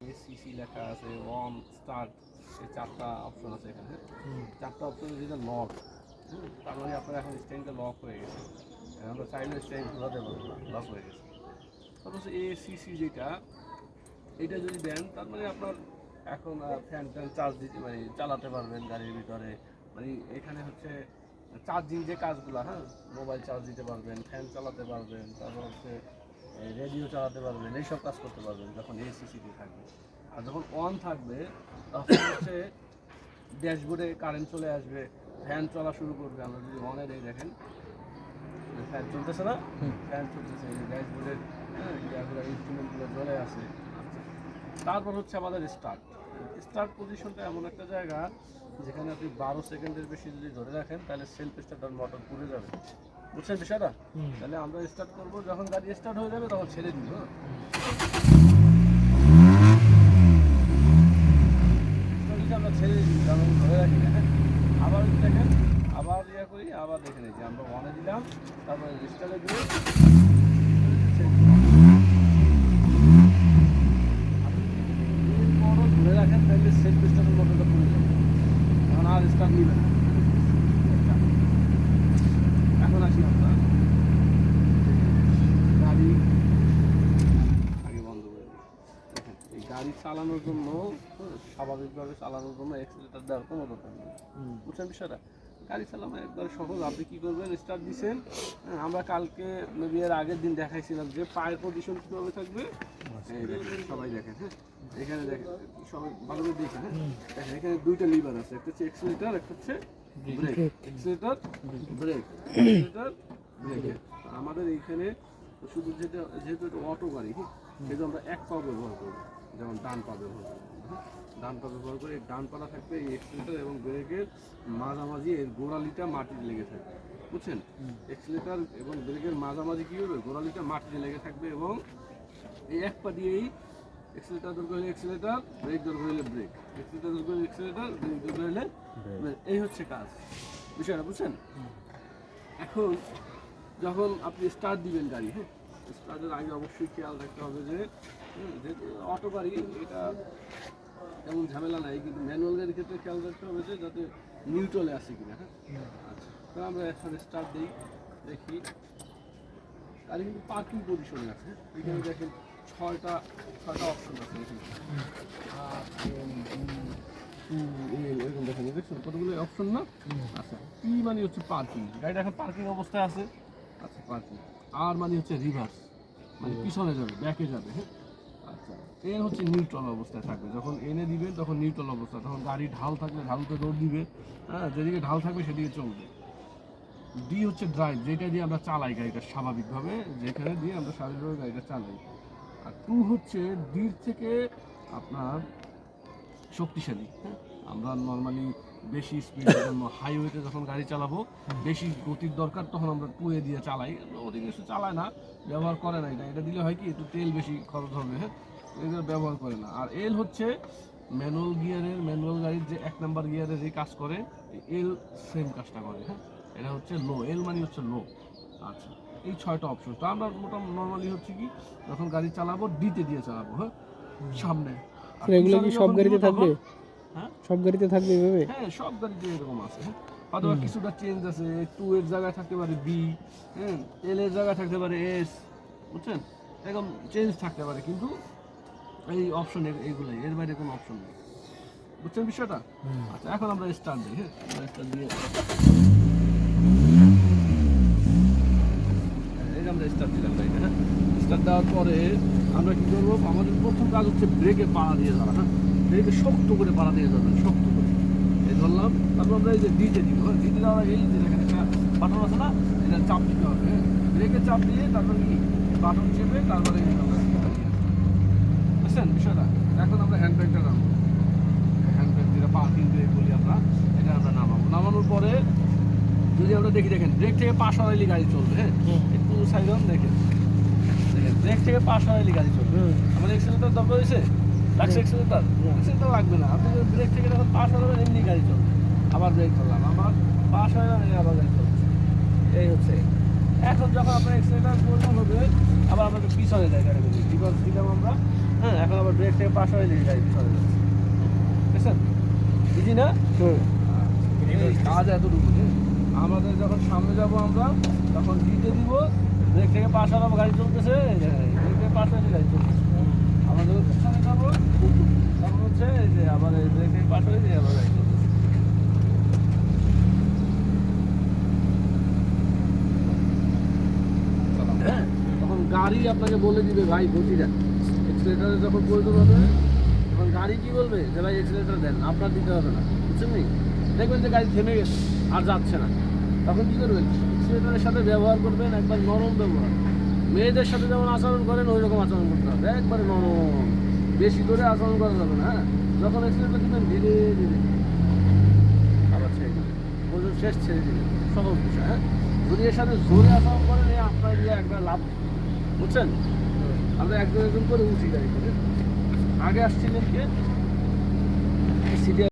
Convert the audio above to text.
ACC লেখা আছে, on, start, এই চারটা অপশন আছে এখানে। চারটা অপশন যেটা লক, তার মানে আপনার এখন স্ট্যান্ডটা লক হয়ে গেছে, আমরা চাইলে স্ট্যান্ড ঘোরাতে পারবো না, লক হয়ে গেছে। তারপর হচ্ছে এসিসি যেটা, এটা যদি দেন তার মানে আপনার এখন ফ্যান ট্যান চার্জ দিতে মানে চালাতে পারবেন গাড়ির ভিতরে, মানে এখানে হচ্ছে চার্জিং যে কাজগুলো, হ্যাঁ, মোবাইল চার্জ দিতে পারবেন, ফ্যান চালাতে পারবেন, তারপর হচ্ছে রেডিও চালাতে পারবেন, এইসব কাজ করতে পারবেন যখন এসিসিতে থাকবে। আর যখন অন থাকবে তখন হচ্ছে ড্যাশবোর্ডে কারেন্ট চলে আসবে, ফ্যান চলা শুরু করবে। আমরা যদি অনে দেই দেখেন ফ্যান চলতেছে না, ফ্যান চলতেছে, ড্যাশবোর্ডের ইনস্ট্রুমেন্টগুলো জ্বলে আছে। তারপর হচ্ছে আমাদের স্টার্ট পজিশনটা এমন একটা জায়গা যেখানে আপনি 12 সেকেন্ডের বেশি যদি ধরে রাখেন তাহলে সেলফ স্টার্টার মোটর পুড়ে যাবে, বুঝছেন বিষয়টা? তাহলে আমরা স্টার্ট করবো, যখন গাড়ি স্টার্ট হয়ে যাবে তখন ছেড়ে দিব। আমরা ছেড়ে দিই, যখন ধরে রাখি না, আবার দেখেন, আবার ইয়ে করি, আবার দেখে নিই যে আমরা অনে দিলাম, তারপরে স্টার্টে দিয়ে ধরে রাখেন, তাহলে সেলফ স্টার্টার মোটরটা পুড়ে যাবে, তখন আর স্টার্ট নিবে না। এখন আসি আমরা গাড়ি আগে বন্ধ করে দিই। দেখেন এই গাড়ি চালানোর জন্য, স্বাভাবিকভাবে চালানোর জন্য অ্যাক্সিলেটর দেওয়ার কোনো দরকার নেই, বুঝছেন বিষয়টা? গাড়ি চালানো একবারে সহজ। আপনি কী করবেন, স্টার্ট দিচ্ছেন, আমরা কালকে মেবি এর আগের দিন দেখাইছিলাম যে পায়ের পজিশন কীভাবে থাকবে, সবাই দেখেন, হ্যাঁ, এখানে দেখেন, সবাই ভালো করে দেখেন, হ্যাঁ, দেখেন এখানে দুইটা লিভার আছে, একটা হচ্ছে এক্সিলেটর, একটা হচ্ছে brake. Accelerator, brake, accelerator, brake. আমাদের এইখানে শুধু যেহেতু এটা অটো গাড়ি, সেহেতু আমরা এক পা ব্যবহার করবো, যেমন ডান পা ব্যবহার করবো, ডান পা ব্যবহার করে ডান পাটা থাকবে এই এক্সিলেটর এবং ব্রেকের মাঝামাঝি, এর গোড়ালিটা মাটিতে লেগে থাকবে, বুঝছেন? এক্সিলেটর এবং ব্রেকের মাঝামাঝি কী হবে, গোড়ালিটা মাটিতে লেগে থাকবে, এবং এই এক পা দিয়েই এক্সিলেটর দরকার হলে এক্সিলেটর, ব্রেক দরকার হলে ব্রেক, এক্সিলেটর দরকার হলে এক্সিলেটর, ব্রেক দরকার হলে ব্রেক। এই হচ্ছে কাজ, বিষয়টা বুঝছেন? এখন যখন আপনি স্টার্ট দিবেন গাড়ি, হ্যাঁ, স্টার্টের আগে অবশ্যই খেয়াল রাখতে হবে যে যেহেতু অটো গাড়ি এটা তেমন ঝামেলা নাই, কিন্তু ম্যানুয়াল গাড়ির ক্ষেত্রে খেয়াল রাখতে হবে যে যাতে নিউট্রালে আসে কিনা, হ্যাঁ। আচ্ছা, তো আমরা এখন স্টার্ট দিই, দেখি গাড়ি কিন্তু পার্কিং পজিশনে আছে, এখানে দেখেন ছয়টা অপশন আছে এখানে, এরকম দেখেন, দেখছেন কতগুলো অপশন না? আচ্ছা, পি মানে হচ্ছে পার্কিং, গাড়িটা এখন পার্কিং অবস্থায় আছে, আচ্ছা পার্কিং। আর মানে হচ্ছে রিভার্স, মানে পিছনে যাবে, ব্যাকে যাবে, হ্যাঁ। আচ্ছা, এন হচ্ছে নিউট্রাল অবস্থায় থাকবে, যখন এনে দিবেন তখন নিউট্রাল অবস্থা, তখন গাড়ি ঢাল থাকলে ঢালতে দৌড় দিবে, হ্যাঁ, যেদিকে ঢাল থাকবে সেদিকে চলবে। ডি হচ্ছে ড্রাইভ, যেটা দিয়ে আমরা চালাই গাড়িটা স্বাভাবিকভাবে, যেখানে দিয়ে আমরা স্বাভাবিকভাবে গাড়িটা চালাই। আর টু হচ্ছে ডির থেকে আপনার শক্তিশালী, হ্যাঁ, আমরা নর্মালি বেশি স্পিডের জন্য হাইওয়েতে যখন গাড়ি চালাবো, বেশি গতির দরকার, তখন আমরা টুয়ে দিয়ে চালাই, অধিকাংশ চালায় না, ব্যবহার করে না, এটা দিলে হয় কি একটু তেল বেশি খরচ হবে, হ্যাঁ, এগুলো ব্যবহার করে না। আর এল হচ্ছে ম্যানুয়াল গাড়ির যে 1 নাম্বার গিয়ারের যে কাজ করে, এল সেম কাজটা করে, হ্যাঁ, এটা হচ্ছে লো, এল মানে হচ্ছে লো। আচ্ছা, এই 6টা অপশন। তো আমরা মোটামুটি নর্মালি হচ্ছে কি যখন গাড়ি চালাবো ডিতে দিয়ে চালাবো, হ্যাঁ, সামনে। এগুলো কি সব গাড়িতে থাকবে? হ্যাঁ, সব গাড়িতে থাকবে এভাবে? হ্যাঁ, সব গাড়িতে এরকম আছে, হ্যাঁ। অথবা কিছুটা চেঞ্জ আছে, 2 এর জায়গায় থাকতে পারে বি, হ্যাঁ, এল এর জায়গায় থাকতে পারে এস, বুঝছেন? এরকম চেঞ্জ থাকতে পারে, কিন্তু এই অপশন এইগুলাই, এর বাইরে কোনো অপশন নেই, বুঝছেন বিষয়টা? আচ্ছা, এখন আমরা স্টার্ট দিই, হ্যাঁ, স্টার্ট দিয়ে আমরা স্টার্ট দিলাম গাড়িটা, হ্যাঁ। স্টার্ট দেওয়ার পরে আমরা কী করবো, আমাদের প্রথম কাজ হচ্ছে ব্রেকে পাড়া দিয়ে যাওয়া, হ্যাঁ, ব্রেকে শক্ত করে পাড়া দিয়ে যাবেন, শক্ত করে এই ধরলাম। তারপর আমরা এই যে ডিতে দিব, হ্যাঁ, ডিতে দেওয়ার এই যে দেখেন একটা বাটন আছে না, এটা চাপ দিতে হবে, হ্যাঁ, ব্রেকে চাপ দিয়ে তারপর কি বাটন চেপে তারপরে বুঝছেন বিষয়টা? এখন আমরা হ্যান্ড ব্রেকটা নামাবো, হ্যান্ড ব্রেক যেটা পার্কিং ব্রেক বলি আমরা, এটা আমরা নামানোর পরে যদি আমরা দেখেন ব্রেক থেকে পা সরাইলে গাড়ি চলবে, হ্যাঁ, একটু সাইড অন দেখেন, ব্রেক থেকে পা সরাইলে গাড়ি চলবে। আমাদের এক্সিলেটর দরকার হয়েছে, লাগছে এক্সিলেটর লাগবে না, আপনি যদি ব্রেক থেকে যখন পা সরাবেন এমনি গাড়ি চলবে। আবার ব্রেক করলাম, আবার পা সরালাম, আবার গাড়ি চলবে, এই হচ্ছে। এখন যখন আপনার এক্সিলেটর প্রয়োজন হবে, আবার আমাদের পিছনে যায় গাড়ি, রিভার্স দিলাম আমরা, হ্যাঁ, এখন আবার ব্রেক থেকে পাশ হয়ে গাড়ি চলে যাচ্ছে, বুঝছেন? বুঝি না এই কাজ এতটুকু যে আমাদের যখন সামনে যাব আমরা তখন দিতে দিব, ব্রেক থেকে পাশ হারাবো, গাড়ি চলতেছে, ব্রেক থেকে পাশ হয়ে গাড়ি চলতেছে। আমরা যখন পিছনে যাবো তখন হচ্ছে এই যে আবার এই ব্রেক থেকে পাশ হয়ে আবার গাড়ি চলতেছে। হ্যাঁ, তখন গাড়ি আপনাকে বলে দিবে ভাই গতি দেন, এক্সিলেটারে যখন প্রয়োজন হবে তখন গাড়ি কি বলবে যে ভাই এক্সিলেটার দেন, আপনার দিতে হবে না, বুঝছেন নি? দেখবেন যে গাড়ি থেমে গেছে আর যাচ্ছে না, তখন কি করবেন? এক্সিলেটারের সাথে ব্যবহার করবেন একবার নরম ব্যবহার, মেয়েদের সাথে যেমন আচরণ করেন ওই রকম আচরণ করতে হবে, একবারে নরম, বেশি করে আচরণ করা যাবে না। হ্যাঁ, যখন এক্সিলেটার দিবেন ধীরে ধীরে আবার ছেড়ে দিবেন, ওজন শেষ ছেড়ে দিবেন, সহজ বিষয়। হ্যাঁ, যদি এর সাথে জোরে আচরণ করেন এই আপনার দিয়ে একবার লাভ, বুঝছেন? আমরা একজন একজন করে উঠি গাড়ি করে, আগে আসছিলেন কে?